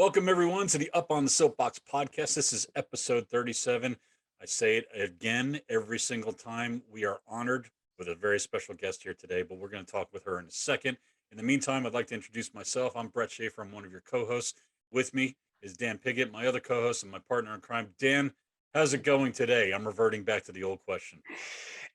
Welcome, everyone, to the Up on the Soapbox podcast. This is episode 37. I say it again every single time. We are honored with a very special guest here today, but we're going to talk with her in a second. In the meantime, I'd like to introduce myself. I'm Brett Schaefer. I'm one of your co-hosts. With me is Dan Piggott, my other co-host and my partner in crime. Dan, how's it going today? I'm reverting back to the old question.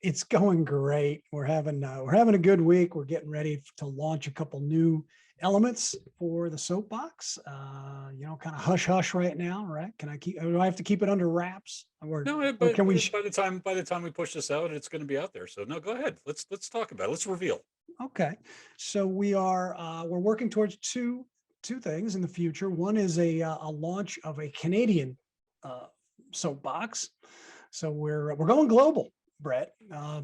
It's going great. We're having a good week. We're getting ready to launch a couple new elements for the soapbox. Kind of hush hush right now, right? Do I have to keep it under wraps? No, Or can we? by the time we push this out, it's going to be out there. So no, go ahead. Let's talk about it. Let's reveal. Okay. So we're working towards two things in the future. One is a launch of a Canadian soapbox. So we're going global, Brett.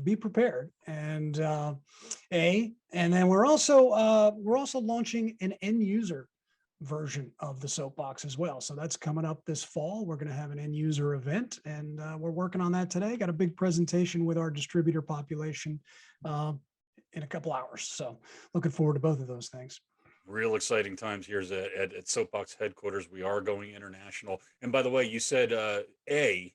Be prepared. And then we're also launching an end user version of the soapbox as well. So that's coming up this fall. We're going to have an end user event, and we're working on that today. Got a big presentation with our distributor population in a couple hours. So looking forward to both of those things. Real exciting times here at Soapbox headquarters. We are going international. And by the way, you said A.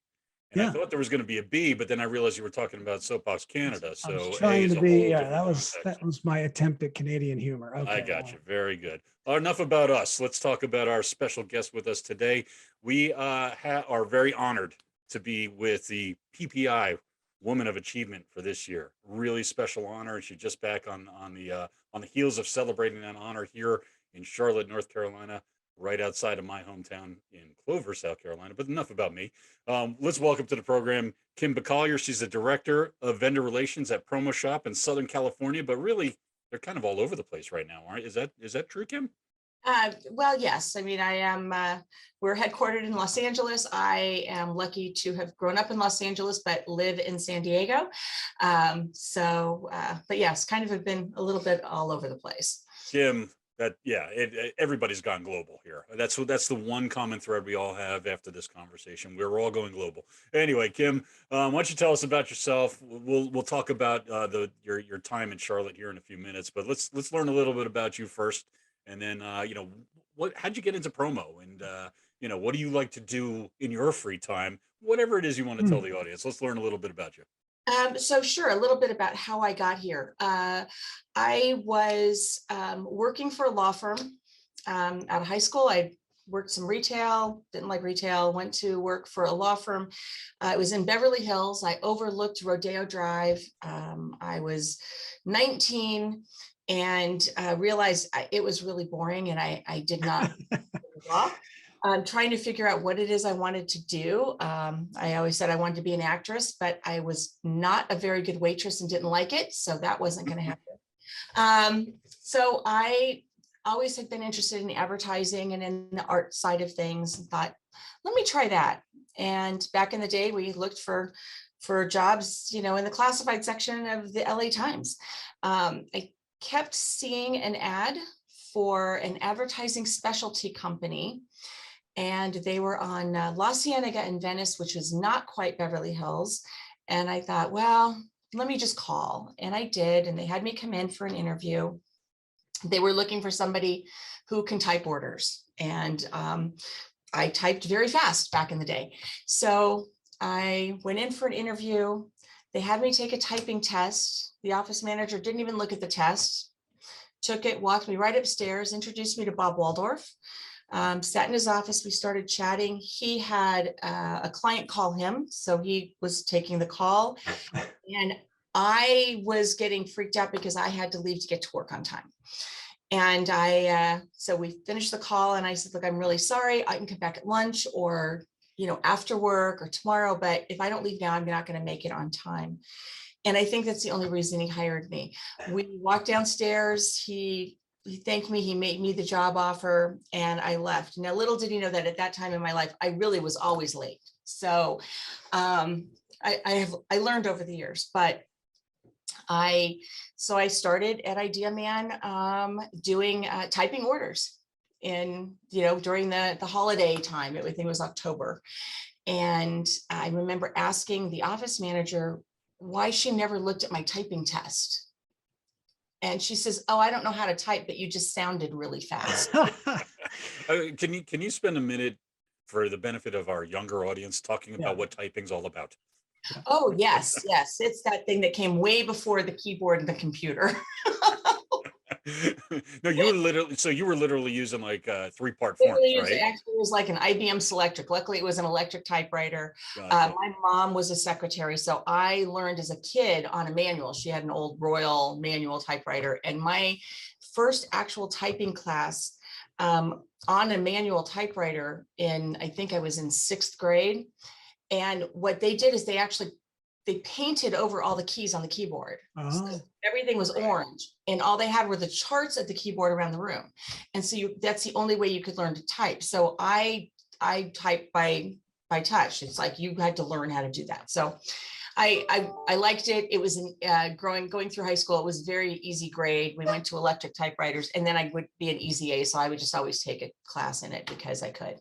And I thought there was going to be a B, but then I realized you were talking about Soapbox Canada. So I was trying to be, that context. was my attempt at Canadian humor. Okay, I got you. Very good. Enough about us. Let's talk about our special guest with us today. We are very honored to be with the PPAI Woman of Achievement for this year. Really special honor. She's just back on the heels of celebrating that honor here in Charlotte, North Carolina, right outside of my hometown in Clover, South Carolina. But enough about me. Let's welcome to the program Kim Bakalyar. She's the director of vendor relations at PromoShop in Southern California. But really, they're kind of all over the place right now, aren't? Is that true, Kim? Well, yes. I mean, I am. We're headquartered in Los Angeles. I am lucky to have grown up in Los Angeles, but live in San Diego. But yes, kind of have been a little bit all over the place. Kim, everybody's gone global here. That's the one common thread we all have after this conversation. We're all going global. Anyway, Kim, why don't you tell us about yourself? We'll talk about your time in Charlotte here in a few minutes, but let's learn a little bit about you first, and then how'd you get into promo, and what do you like to do in your free time? Whatever it is you want to tell the audience. Let's learn a little bit about you. So sure, a little bit about how I got here. I was working for a law firm out of high school. I worked some retail, didn't like retail, went to work for a law firm. It was in Beverly Hills. I overlooked Rodeo Drive. I was 19 and realized it was really boring, and I did not law. Trying to figure out what it is I wanted to do. I always said I wanted to be an actress, but I was not a very good waitress and didn't like it. So that wasn't going to happen. So I always had been interested in advertising and in the art side of things, and thought, let me try that. And back in the day, we looked for jobs, in the classified section of the LA Times. I kept seeing an ad for an advertising specialty company, and they were on La Cienega in Venice, which was not quite Beverly Hills. And I thought, well, let me just call. And I did. And they had me come in for an interview. They were looking for somebody who can type orders. And I typed very fast back in the day. So I went in for an interview. They had me take a typing test. The office manager didn't even look at the test, took it, walked me right upstairs, introduced me to Bob Waldorf. Sat in his office, we started chatting. He had a client call him, so he was taking the call. And I was getting freaked out because I had to leave to get to work on time. And so we finished the call, and I said, look, I'm really sorry. I can come back at lunch or, after work or tomorrow, but if I don't leave now, I'm not going to make it on time. And I think that's the only reason he hired me. We walked downstairs, he thanked me, he made me the job offer, and I left. Now, little did he know that at that time in my life, I really was always late. So I learned over the years, but I started at Idea Man doing typing orders during the holiday time. I think it was October. And I remember asking the office manager why she never looked at my typing test. And she says, "Oh, I don't know how to type, but you just sounded really fast." Can you spend a minute for the benefit of our younger audience talking Yeah. about what typing's all about? Oh, yes, yes. It's that thing that came way before the keyboard and the computer. No, you were literally using like three-part It forms, really is. right? Actually, it was like an IBM Selectric. Luckily, it was an electric typewriter. Gotcha. My mom was a secretary, so I learned as a kid on a manual. She had an old Royal manual typewriter, and my first actual typing class on a manual typewriter I think I was in 6th grade. And what they did is they painted over all the keys on the keyboard. So everything was orange, and all they had were the charts at the keyboard around the room. And so that's the only way you could learn to type. So I type by touch. It's like you had to learn how to do that. So I liked it. It was going through high school. It was very easy grade. We went to electric typewriters, and then I would be an easy A. So I would just always take a class in it because I could.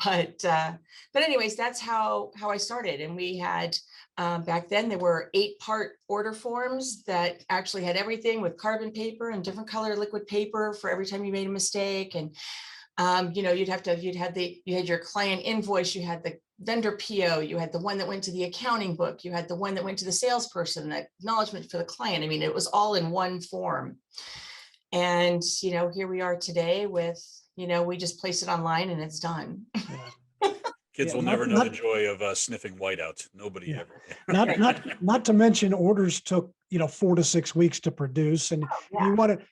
But anyways, that's how I started. And we had, back then there were 8-part order forms that actually had everything with carbon paper and different color liquid paper for every time you made a mistake. And, you had your client invoice, you had the vendor PO, you had the one that went to the accounting book, you had the one that went to the salesperson, the acknowledgement for the client. I mean, it was all in one form. And, here we are today with, we just place it online and it's done. Kids will never know the joy of sniffing whiteout. Nobody ever. Not to mention orders took 4 to 6 weeks to produce, and you wanted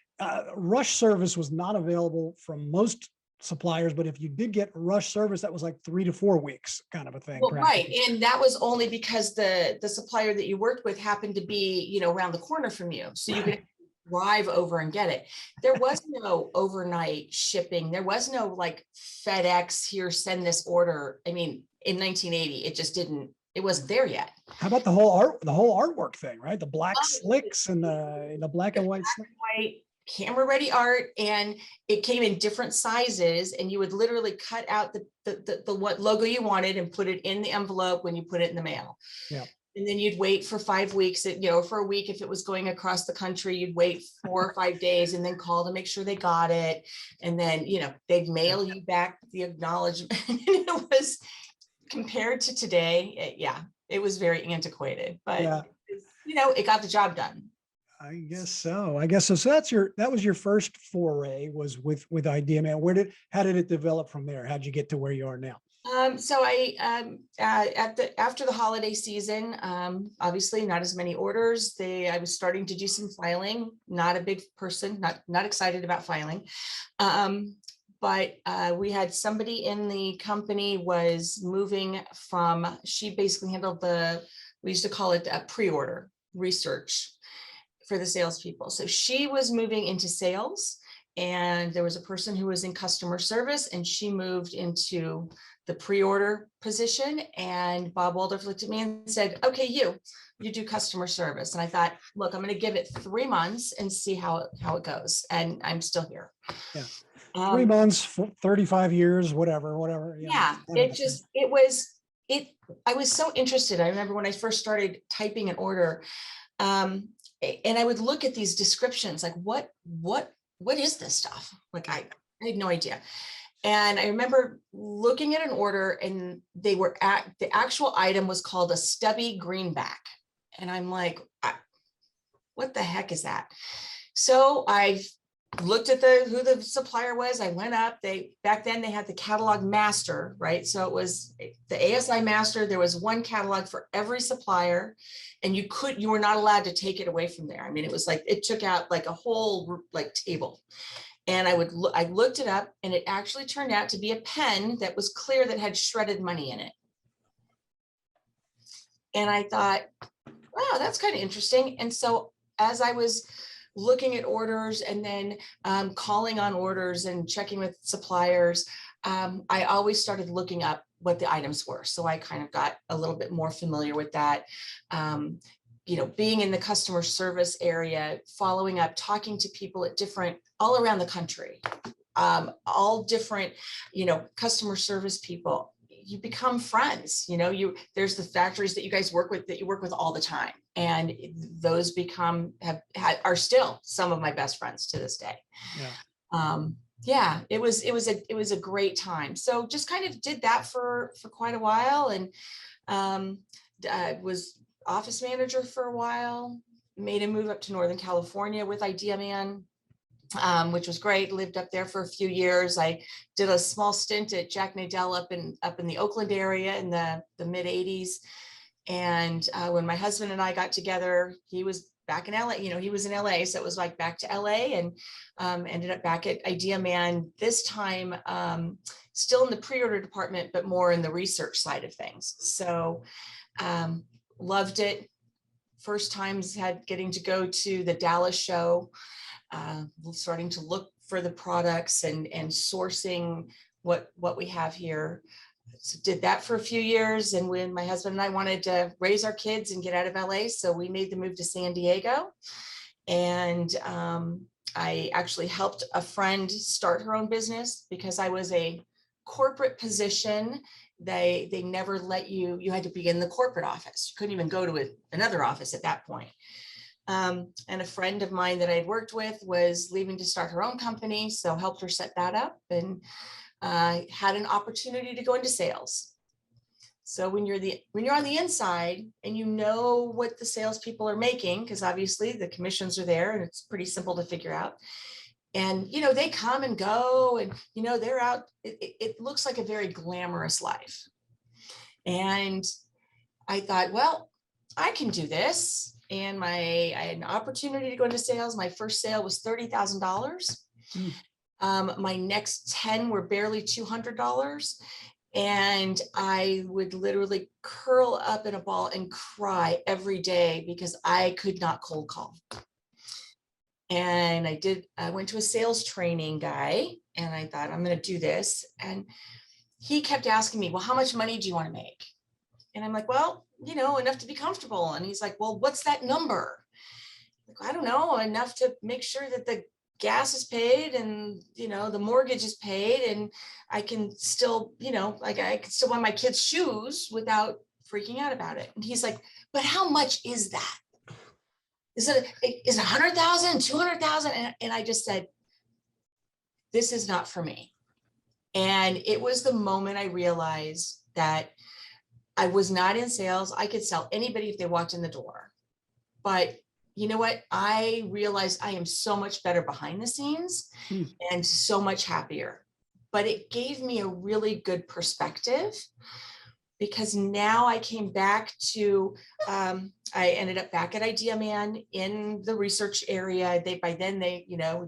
rush service was not available from most suppliers, but if you did get rush service, that was like 3 to 4 weeks kind of a thing. Well, right, and that was only because the supplier that you worked with happened to be around the corner from you, so you could drive over and get it. There was no overnight shipping. There was no like FedEx here, send this order. I mean, in 1980, it wasn't there yet. How about the whole artwork thing, right? The black slicks and the black and white camera ready art, and it came in different sizes, and you would literally cut out the what logo you wanted and put it in the envelope when you put it in the mail. Yeah. And then you'd wait for 5 weeks, for a week. If it was going across the country, you'd wait 4 or 5 days and then call to make sure they got it. And then, they'd mail you back the acknowledgement. It was, compared to today, it was very antiquated, but it got the job done. I guess so. So that was your first foray, was with IdeaMan. How did it develop from there? How'd you get to where you are now? So I, after the holiday season, obviously not as many orders. I was starting to do some filing, not a big person, not excited about filing. But we had somebody in the company was moving from, she basically handled we used to call it a pre-order research for the salespeople. So she was moving into sales, and there was a person who was in customer service, and she moved into the pre-order position. And Bob Waldorf looked at me and said, "Okay, you do customer service." And I thought, look, I'm going to give it 3 months and see how it goes. And I'm still here. Yeah. 3 months, 35 years, whatever. Yeah. I was so interested. I remember when I first started typing an order, and I would look at these descriptions, like what is this stuff? Like I had no idea. And I remember looking at an order, and the actual item was called a stubby greenback. And I'm like, what the heck is that? So I looked at who the supplier was. I went up, back then they had the catalog master, right? So it was the ASI master. There was one catalog for every supplier, and you were not allowed to take it away from there. I mean, it was like, it took out like a whole like table. And I looked it up, and it actually turned out to be a pen that was clear that had shredded money in it. And I thought, wow, that's kind of interesting. And so as I was looking at orders and then calling on orders and checking with suppliers, I always started looking up what the items were. So I kind of got a little bit more familiar with that. Being in the customer service area, following up, talking to people at all around the country, all different, customer service people. you become friends. There's the factories that you guys work with that you work with all the time, and those are still some of my best friends to this day. Yeah. It was a great time. So just kind of did that for quite a while, and I was office manager for a while. Made a move up to Northern California with Idea Man, which was great. Lived up there for a few years. I did a small stint at Jack Nadell up in the Oakland area in the mid 80s. And when my husband and I got together, he was back in LA. He was in LA, so it was like back to LA, and ended up back at Idea Man this time, still in the pre-order department, but more in the research side of things. So loved it. First times getting to go to the Dallas show, starting to look for the products and sourcing what we have here. So did that for a few years. And when my husband and I wanted to raise our kids and get out of LA, so we made the move to San Diego. And I actually helped a friend start her own business because I was a corporate position. They never let you had to be in the corporate office. You couldn't even go to another office at that point. And a friend of mine that I had worked with was leaving to start her own company. So helped her set that up, and had an opportunity to go into sales. So when you're on the inside and you know what the salespeople are making, because obviously the commissions are there and it's pretty simple to figure out. And, they come and go, and, they're out. It looks like a very glamorous life. And I thought, well, I can do this. And I had an opportunity to go into sales. My first sale was $30,000. My next 10 were barely $200. And I would literally curl up in a ball and cry every day because I could not cold call. And I went to a sales training guy, and I thought, I'm going to do this. And he kept asking me, well, how much money do you want to make? And I'm like, well, enough to be comfortable. And he's like, well, what's that number? Like, I don't know, enough to make sure that the gas is paid and, the mortgage is paid, and I can still, I can still buy my kids' shoes without freaking out about it. And he's like, but how much is that? Is it 100,000, 200,000? And I just said, this is not for me. And it was the moment I realized that I was not in sales. I could sell anybody if they walked in the door. But you know what? I realized I am so much better behind the scenes and so much happier. But it gave me a really good perspective, because now I came back to, I ended up back at Idea Man in the research area. By then,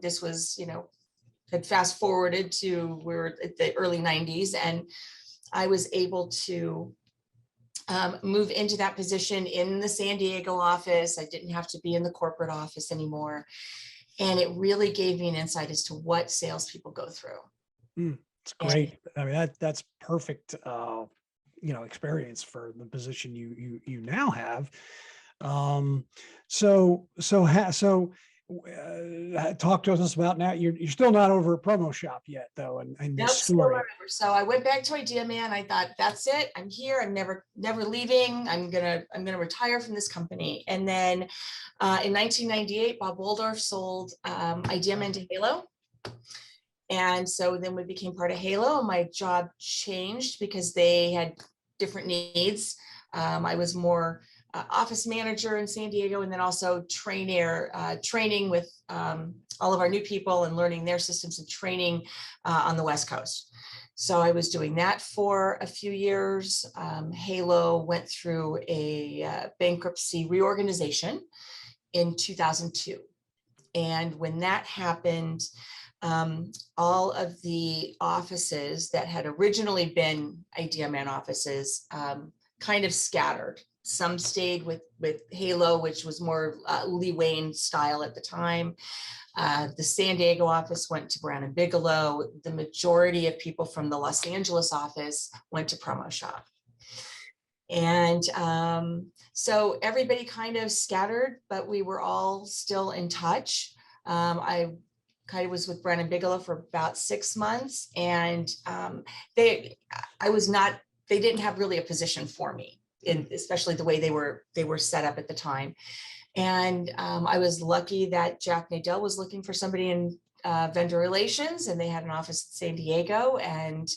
this was, had fast forwarded to, we were at the early 90s, and I was able to move into that position in the San Diego office. I didn't have to be in the corporate office anymore. And it really gave me an insight as to what salespeople go through. It's great. I mean, that's perfect, experience for the position you now have. Talk to us about now. You're still not over at PromoShop yet, though, and Nope, still not over. So I went back to Idea Man. I thought, that's it. I'm here. I'm never leaving. I'm gonna retire from this company. And then in 1998, Bob Waldorf sold Idea Man to Halo. And so then we became part of Halo. My job changed because they had different needs. I was more office manager in San Diego, and then also training with all of our new people and learning their systems and training on the West Coast. So I was doing that for a few years. Halo went through a bankruptcy reorganization in 2002. And when that happened, all of the offices that had originally been Idea Man offices kind of scattered. Some stayed with Halo, which was more Lee Wayne style at the time. The San Diego office went to Brown and Bigelow. The majority of people from the Los Angeles office went to PromoShop. And so everybody kind of scattered, but we were all still in touch. I kind of was with Brown and Bigelow for about 6 months, and I was not they didn't have really a position for me, in especially the way they were set up at the time. And I was lucky that Jack Nadell was looking for somebody in vendor relations, and they had an office in San Diego, and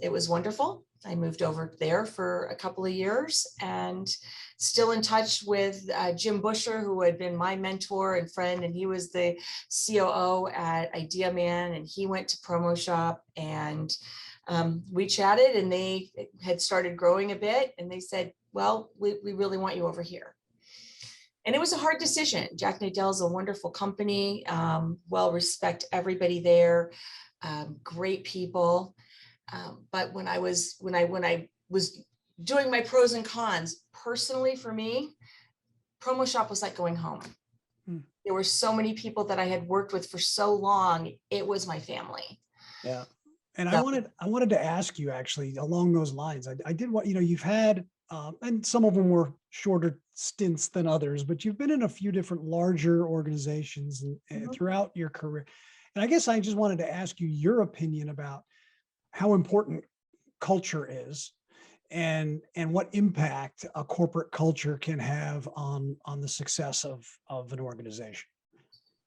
it was wonderful. I moved over there for a couple of years, and still in touch with Jim Busher, who had been my mentor and friend, and he was the COO at Idea Man, and he went to PromoShop, and we chatted, and they had started growing a bit, and they said, well, we really want you over here. And it was a hard decision. Jack Nadell is a wonderful company, well respect everybody there, great people. But when I was doing my pros and cons, personally for me, PromoShop was like going home. There were so many people that I had worked with for so long. It was my family. Yeah. And So, I wanted to ask you actually along those lines. I did what, you've had, and some of them were shorter stints than others, but you've been in a few different larger organizations and throughout your career. And I guess I just wanted to ask you your opinion about how important culture is and what impact a corporate culture can have on the success of an organization.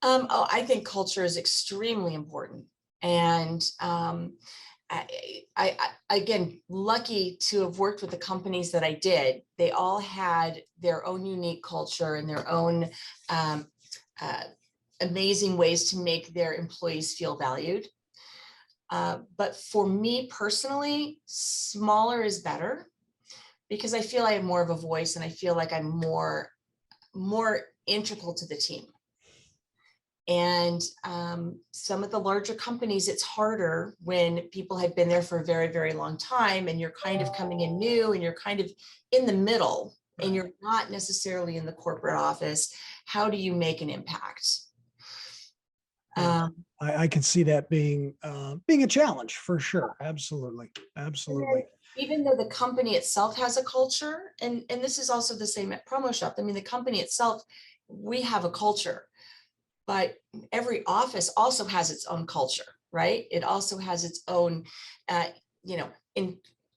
I think culture is extremely important. And again, lucky to have worked with the companies that I did. They all had their own unique culture and their own amazing ways to make their employees feel valued. But for me personally, smaller is better, because I feel I have more of a voice, and I feel like I'm more integral to the team. And some of the larger companies, it's harder when people have been there for a very, very long time, and you're kind of coming in new, and you're kind of in the middle, and you're not necessarily in the corporate office. How do you make an impact? I can see that being a challenge for sure. Absolutely. Absolutely. Even though the company itself has a culture, and this is also the same at PromoShop. I mean, the company itself, we have a culture, but every office also has its own culture, right? It also has its own,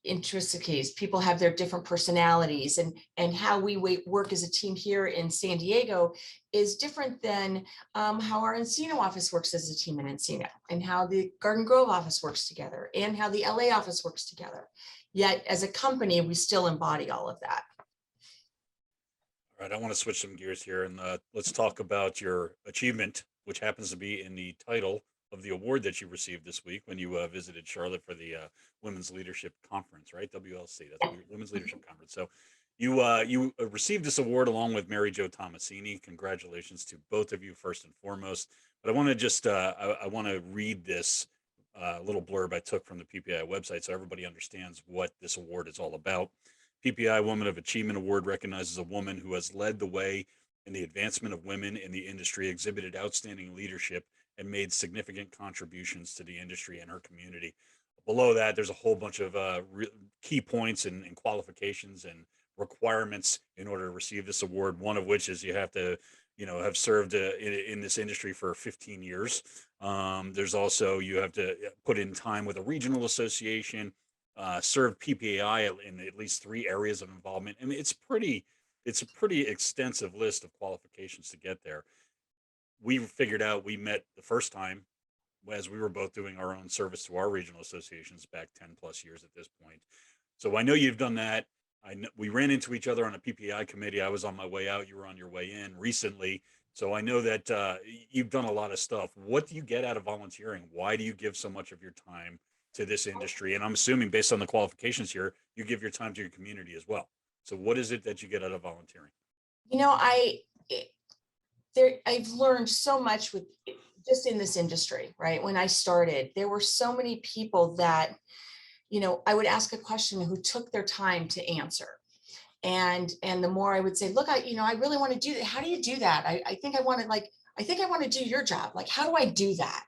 intricacies. People have their different personalities, and how we work as a team here in San Diego is different than how our Encino office works as a team in Encino, and how the Garden Grove office works together, and how the LA office works together. Yet as a company, we still embody all of that. All right, I want to switch some gears here, and let's talk about your achievement, which happens to be in the title of the award that you received this week when you visited Charlotte for the Women's Leadership Conference, right? WLC, that's Women's Leadership Conference. So you received this award along with Mary Jo Tomasini. Congratulations to both of you, first and foremost. But I want to just I want to read this little blurb I took from the PPAI website so everybody understands what this award is all about. PPAI Woman of Achievement Award recognizes a woman who has led the way in the advancement of women in the industry, exhibited outstanding leadership, and made significant contributions to the industry and her community. Below that, there's a whole bunch of key points and qualifications and requirements in order to receive this award. One of which is you have to, have served in this industry for 15 years. There's also, you have to put in time with a regional association, serve PPAI in at least 3 areas of involvement. I mean, it's a pretty extensive list of qualifications to get there. We figured out we met the first time as we were both doing our own service to our regional associations back 10 plus years at this point. So I know you've done that. I know we ran into each other on a PPI committee. I was on my way out. You were on your way in recently. So I know that you've done a lot of stuff. What do you get out of volunteering? Why do you give so much of your time to this industry? And I'm assuming based on the qualifications here, you give your time to your community as well. So what is it that you get out of volunteering? I've learned so much with just in this industry, right? When I started, there were so many people that, I would ask a question who took their time to answer. And the more I would say, look, I really want to do that. How do you do that? I think I want to do your job. Like, how do I do that?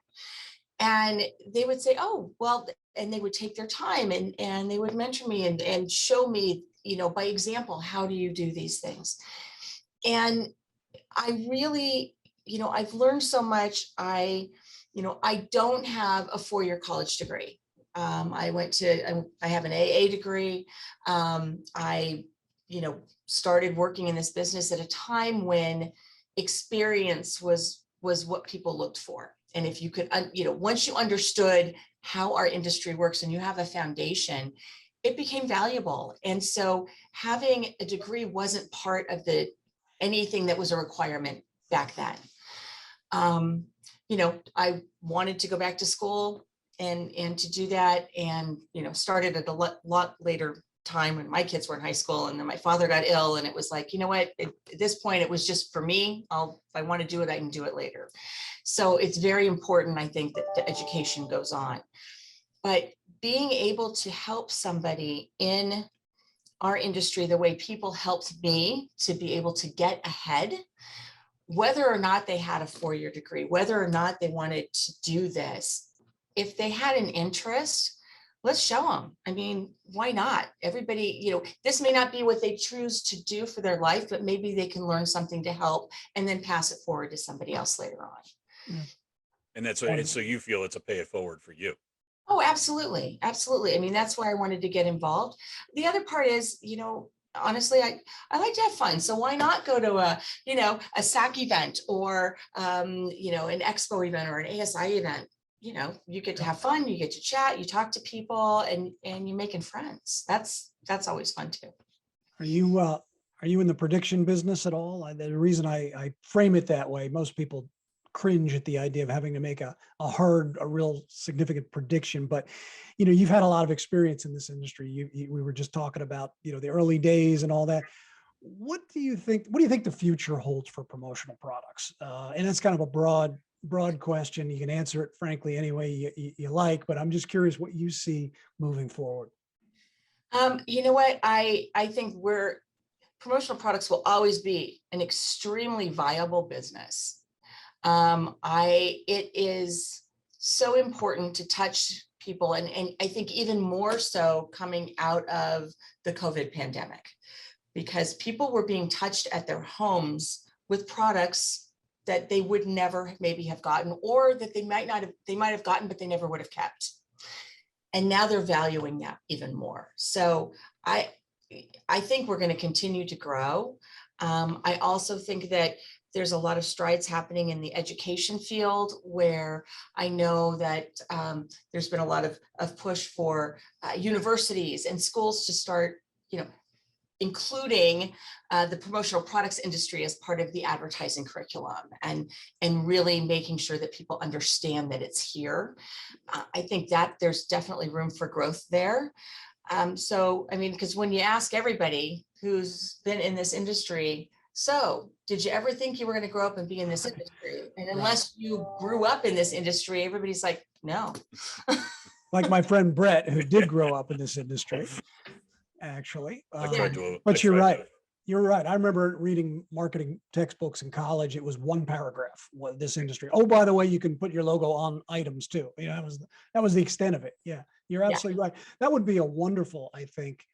And they would say, oh, well, and they would take their time and they would mentor me and show me, by example, how do you do these things? And I really, I've learned so much. I don't have a 4-year college degree. I have an AA degree. I, started working in this business at a time when experience was what people looked for. And if you could, once you understood how our industry works and you have a foundation, it became valuable. And so having a degree wasn't part of anything that was a requirement back then. I wanted to go back to school and to do that, and started at a lot later time when my kids were in high school, and then my father got ill, and it was like, at this point it was just for me. If I want to do it, I can do it later. So it's very important, I think, that the education goes on. But being able to help somebody in our industry the way people helped me to be able to get ahead, whether or not they had a 4-year degree, whether or not they wanted to do this, if they had an interest, let's show them. I mean, why not? Everybody, this may not be what they choose to do for their life, but maybe they can learn something to help and then pass it forward to somebody else later on. Yeah. And that's and so you feel it's a pay it forward for you. Oh, absolutely. Absolutely. I mean, that's why I wanted to get involved. The other part is, honestly, I like to have fun. So why not go to a SAC event or, an expo event or an ASI event? You get to have fun, you get to chat, you talk to people, and you're making friends. That's always fun too. Are you in the prediction business at all? The reason I frame it that way, most people cringe at the idea of having to make a real significant prediction, but you've had a lot of experience in this industry. We were just talking about the early days and all that. What do you think the future holds for promotional products? And that's kind of a broad question. You can answer it frankly any way you like, but I'm just curious what you see moving forward. You know what? I think promotional products will always be an extremely viable business. It is so important to touch people, and I think even more so coming out of the COVID pandemic, because people were being touched at their homes with products that they would never maybe have gotten, or that they might have gotten, but they never would have kept. And now they're valuing that even more. So I think we're going to continue to grow. I also think that there's a lot of strides happening in the education field, where I know that there's been a lot of push for universities and schools to start, including the promotional products industry as part of the advertising curriculum, and really making sure that people understand that it's here. I think that there's definitely room for growth there. So, I mean, because when you ask everybody who's been in this industry, so did you ever think you were going to grow up and be in this industry? And unless you grew up in this industry, everybody's like, no. Like my friend Brett, who did grow up in this industry, actually. But you're right. You're right. I remember reading marketing textbooks in college. It was one paragraph, this industry. Oh, by the way, you can put your logo on items too. That was the extent of it. Yeah, you're absolutely right. That would be a wonderful, I think,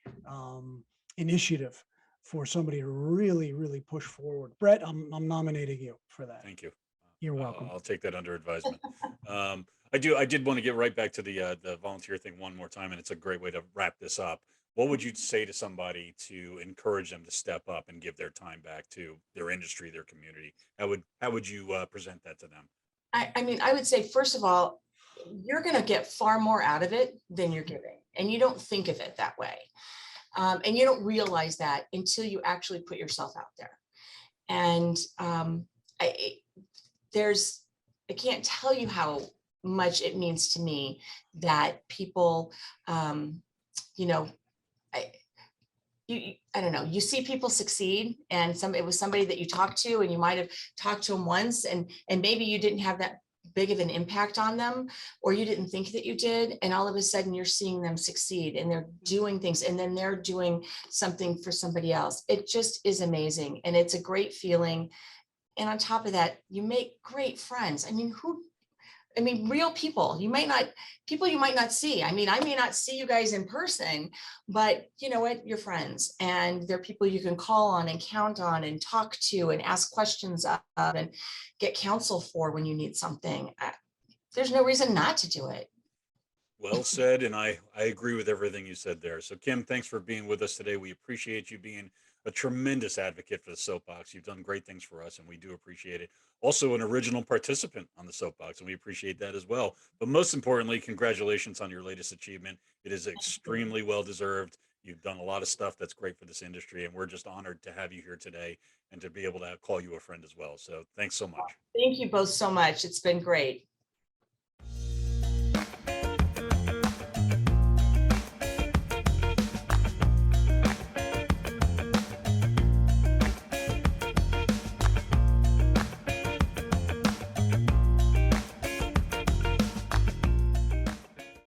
initiative for somebody to really, really push forward. Brett, I'm nominating you for that. Thank you. You're welcome. I'll take that under advisement. I did want to get right back to the volunteer thing one more time, and it's a great way to wrap this up. What would you say to somebody to encourage them to step up and give their time back to their industry, their community? How would you present that to them? I mean, I would say, first of all, you're going to get far more out of it than you're giving, and you don't think of it that way. And you don't realize that until you actually put yourself out there. And I can't tell you how much it means to me that people, I don't know, you see people succeed, and it was somebody that you talked to, and you might have talked to them once, and maybe you didn't have that big of an impact on them, or you didn't think that you did, and all of a sudden you're seeing them succeed, and they're doing things, and then they're doing something for somebody else. It just is amazing, and it's a great feeling. And on top of that, you make great friends. I mean, real people. You might not see. I mean, I may not see you guys in person, but you know what? You're friends, and they're people you can call on and count on and talk to and ask questions of and get counsel for when you need something. There's no reason not to do it. Well said, and I agree with everything you said there. So Kim, thanks for being with us today. We appreciate you being a tremendous advocate for the Soapbox. You've done great things for us, and we do appreciate it. Also, an original participant on the Soapbox, and we appreciate that as well. But most importantly, congratulations on your latest achievement. It is extremely well deserved. You've done a lot of stuff that's great for this industry, and we're just honored to have you here today and to be able to call you a friend as well. So thanks so much. Thank you both so much. It's been great.